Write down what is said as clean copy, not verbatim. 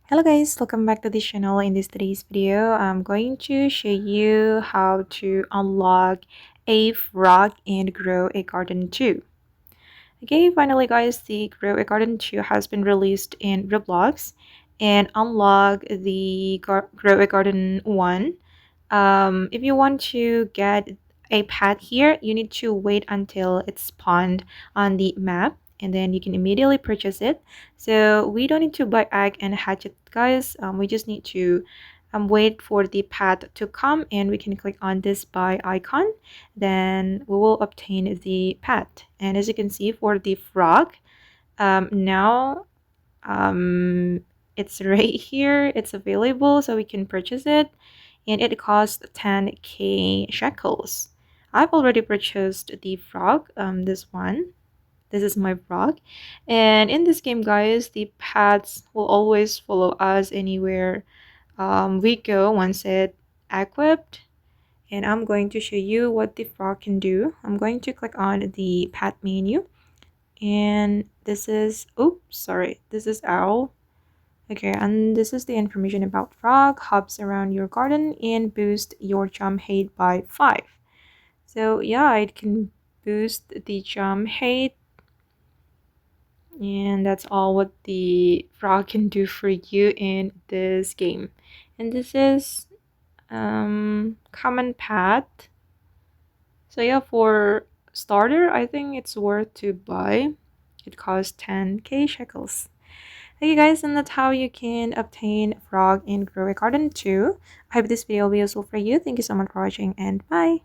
Hello guys, welcome back to this channel. In this today's video, I'm going to show you how to unlock a frog and grow a garden too. Okay, finally guys, the Grow a Garden 2 has been released in Roblox, and unlock the Grow a Garden 1. If you want to get a pet here, you need to wait until it's spawned on the map, and then you can immediately purchase it. So we don't need to buy egg and hatch it, guys. We just need to wait for the pet to come, and we can click on this buy icon. Then we will obtain the pet. And as you can see, for the frog, now um, it's right here. It's available, so we can purchase it, and it costs 10k shekels. I've already purchased the frog, this one. This is my frog. And in this game, guys, the pets will always follow us anywhere we go once it equipped. And I'm going to show you what the frog can do. I'm going to click on the pet menu, and this is, oops, sorry, this is owl. Okay, and this is the information about frog. Hops around your garden and boost your jump height by 5. So yeah, it can boost the jump height, and that's all what the frog can do for you in this game. And this is common pet. So yeah, for starter, I think it's worth to buy. It costs 10k shekels. Okay guys, and that's how you can obtain frog in Grow a Garden 2. I hope this video will be useful for you. Thank you so much for watching, and bye!